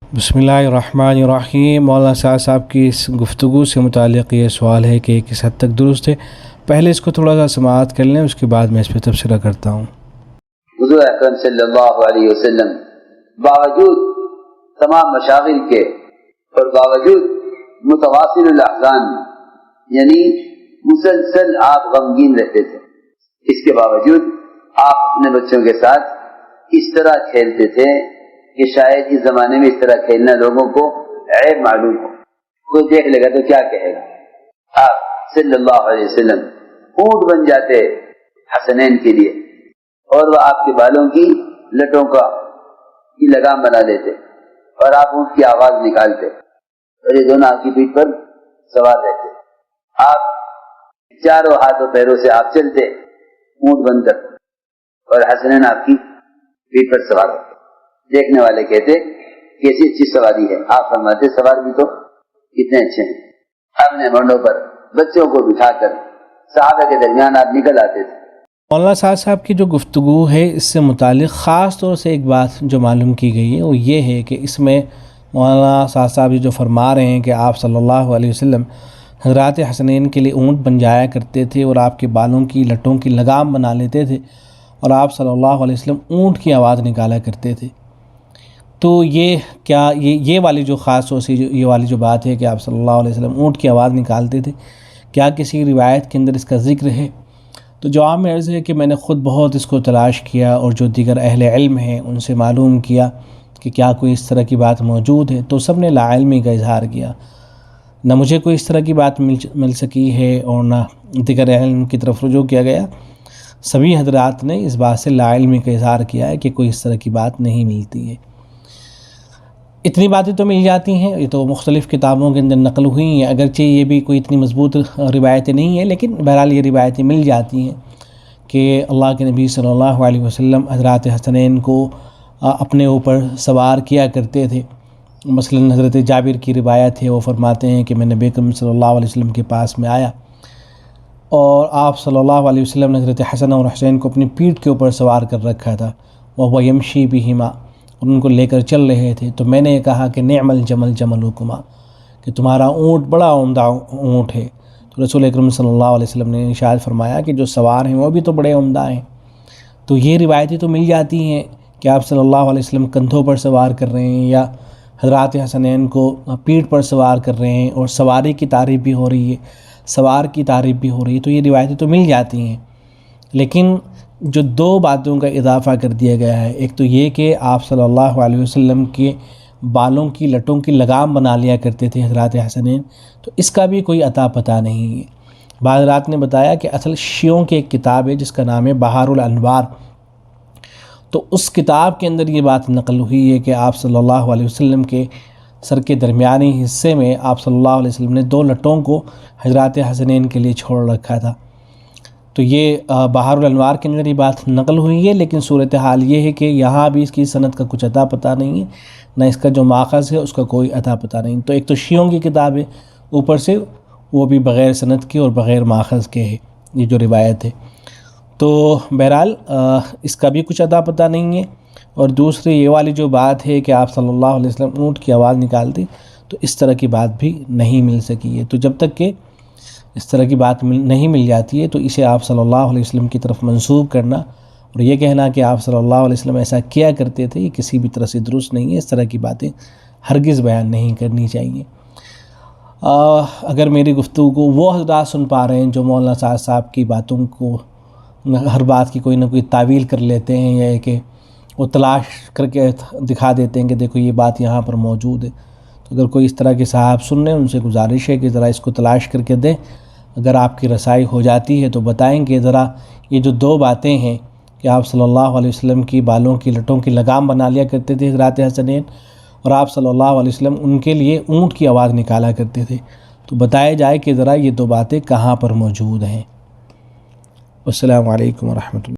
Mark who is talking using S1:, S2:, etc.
S1: بسم اللہ الرحمن الرحیم۔ مولانا سعد صاحب کی اس گفتگو سے متعلق یہ سوال ہے کہ کس حد تک درست ہے۔ پہلے اس کو تھوڑا سا سماعت کر لیں، اس کے بعد میں اس پہ تبصرہ کرتا ہوں۔
S2: حضور اکرم صلی اللہ علیہ وسلم باوجود تمام مشاغل کے اور باوجود متواصل الاحزان یعنی مسلسل آپ غمگین رہتے تھے، اس کے باوجود آپ اپنے بچوں کے ساتھ اس طرح کھیلتے تھے کہ شاید اس زمانے میں اس طرح کھیلنا لوگوں کو عیب معلوم ہو، کوئی دیکھ لے گا تو کیا کہے گا۔ آپ صلی اللہ علیہ وسلم اونٹ بن جاتے حسنین کے لیے اور وہ آپ کے بالوں کی لٹوں کی لگام بنا دیتے اور آپ اونٹ کی آواز نکالتے اور یہ دونوں آپ کی پیٹھ پر سوار رہتے۔ آپ چاروں ہاتھوں پیروں سے آپ چلتے اونٹ بن کر اور حسنین آپ کی پیٹھ پر سوار ہوتے۔ دیکھنے والے کہتے کیسی اچھی سواری ہے، آپ فرماتے سوار بھی تو کتنے اچھے ہیں۔ اپنے منڈوں پر بچوں کو بٹھا کر صحابہ کے درمیان آپ نکل آتے تھے۔
S1: مولانا سعد صاحب کی جو گفتگو ہے اس سے متعلق خاص طور سے ایک بات جو معلوم کی گئی ہے وہ یہ ہے کہ اس میں مولانا سعد صاحب جو فرما رہے ہیں کہ آپ صلی اللہ علیہ وسلم حضرات حسنین کے لیے اونٹ بن جایا کرتے تھے اور آپ کے بالوں کی لٹوں کی لگام بنا لیتے تھے اور آپ صلی اللہ علیہ وسلم اونٹ کی آواز نکالا کرتے تھے، تو یہ والی جو خاص طور سے یہ والی جو بات ہے کہ آپ صلی اللہ علیہ وسلم اونٹ کی آواز نکالتے تھے، کیا کسی روایت کے اندر اس کا ذکر ہے؟ تو جواب میں عرض ہے کہ میں نے خود بہت اس کو تلاش کیا اور جو دیگر اہل علم ہیں ان سے معلوم کیا کہ کیا کوئی اس طرح کی بات موجود ہے، تو سب نے لا علمی کا اظہار کیا۔ نہ مجھے کوئی اس طرح کی بات مل سکی ہے اور نہ دیگر اہل علم کی طرف رجوع کیا گیا۔ سبھی حضرات نے اس بات سے لا علمی کا اظہار کیا ہے کہ کوئی اس طرح کی بات نہیں ملتی ہے۔ اتنی باتیں تو مل جاتی ہیں، یہ تو مختلف کتابوں کے اندر نقل ہوئی ہیں، اگرچہ یہ بھی کوئی اتنی مضبوط روایتیں نہیں ہیں، لیکن بہرحال یہ روایتیں مل جاتی ہیں کہ اللہ کے نبی صلی اللہ علیہ وسلم حضرات حسنین کو اپنے اوپر سوار کیا کرتے تھے۔ مثلاً حضرت جابر کی روایت ہے، وہ فرماتے ہیں کہ میں نبی اکرم صلی اللہ علیہ وسلم کے پاس میں آیا اور آپ صلی اللہ علیہ وسلم نے حضرت حسن اور حسین کو اپنی پیٹھ کے اوپر سوار کر رکھا تھا، وہ یمشی بہما، ان کو لے کر چل رہے تھے۔ تو میں نے کہا کہ نعم الجمل جملکما، کہ تمہارا اونٹ بڑا عمدہ اونٹ ہے۔ تو رسول اکرم صلی اللہ علیہ وسلم نے ارشاد فرمایا کہ جو سوار ہیں وہ بھی تو بڑے عمدہ ہیں۔ تو یہ روایتیں تو مل جاتی ہیں کہ آپ صلی اللہ علیہ وسلم کندھوں پر سوار کر رہے ہیں یا حضرات حسنین کو پیٹھ پر سوار کر رہے ہیں اور سواری کی تعریف بھی ہو رہی ہے، سوار کی تعریف بھی ہو رہی ہے، تو یہ روایتیں تو مل جاتی ہیں۔ لیکن جو دو باتوں کا اضافہ کر دیا گیا ہے، ایک تو یہ کہ آپ صلی اللہ علیہ وسلم کے بالوں کی لٹوں کی لگام بنا لیا کرتے تھے حضرات حسنین، تو اس کا بھی کوئی عطا پتہ نہیں ہے۔ بعض حضرات نے بتایا کہ اصل شیعوں کی ایک کتاب ہے جس کا نام ہے بہار الانوار، تو اس کتاب کے اندر یہ بات نقل ہوئی ہے کہ آپ صلی اللہ علیہ وسلم کے سر کے درمیانی حصے میں آپ صلی اللہ علیہ وسلم نے 2 لٹوں کو حضرات حسنین کے لیے چھوڑ رکھا تھا۔ تو یہ بہار الانوار کے اندر یہ بات نقل ہوئی ہے، لیکن صورتحال یہ ہے کہ یہاں بھی اس کی سند کا کچھ عطا پتہ نہیں ہے، نہ اس کا جو ماخذ ہے اس کا کوئی عطا پتہ نہیں۔ تو ایک تو شیعوں کی کتاب ہے، اوپر سے وہ بھی بغیر سند کے اور بغیر ماخذ کے ہے یہ جو روایت ہے، تو بہرحال اس کا بھی کچھ عطا پتہ نہیں ہے۔ اور دوسری یہ والی جو بات ہے کہ آپ صلی اللہ علیہ وسلم اونٹ کی آواز نکالتے، تو اس طرح کی بات بھی نہیں مل سکی ہے۔ تو جب تک کہ اس طرح کی بات نہیں مل جاتی ہے تو اسے آپ صلی اللہ علیہ وسلم کی طرف منسوب کرنا اور یہ کہنا کہ آپ صلی اللہ علیہ وسلم ایسا کیا کرتے تھے، یہ کسی بھی طرح سے درست نہیں ہے۔ اس طرح کی باتیں ہرگز بیان نہیں کرنی چاہیے۔ اگر میری گفتگو کو وہ حضرات سن پا رہے ہیں جو مولانا سعد صاحب کی باتوں کو ہر بات کی کوئی نہ کوئی تعویل کر لیتے ہیں یا کہ وہ تلاش کر کے دکھا دیتے ہیں کہ دیکھو یہ بات یہاں پر موجود ہے، تو اگر کوئی اس طرح کے صاحب سن رہے ہیں ان سے گزارش ہے کہ ذرا اس کو تلاش کر کے دیں۔ اگر آپ کی رسائی ہو جاتی ہے تو بتائیں کہ ذرا یہ جو 2 باتیں ہیں کہ آپ صلی اللہ علیہ وسلم کی بالوں کی لٹوں کی لگام بنا لیا کرتے تھے حضرات حسنین اور آپ صلی اللہ علیہ وسلم ان کے لیے اونٹ کی آواز نکالا کرتے تھے، تو بتایا جائے کہ ذرا یہ 2 باتیں کہاں پر موجود ہیں۔ السلام علیکم ورحمۃ اللہ۔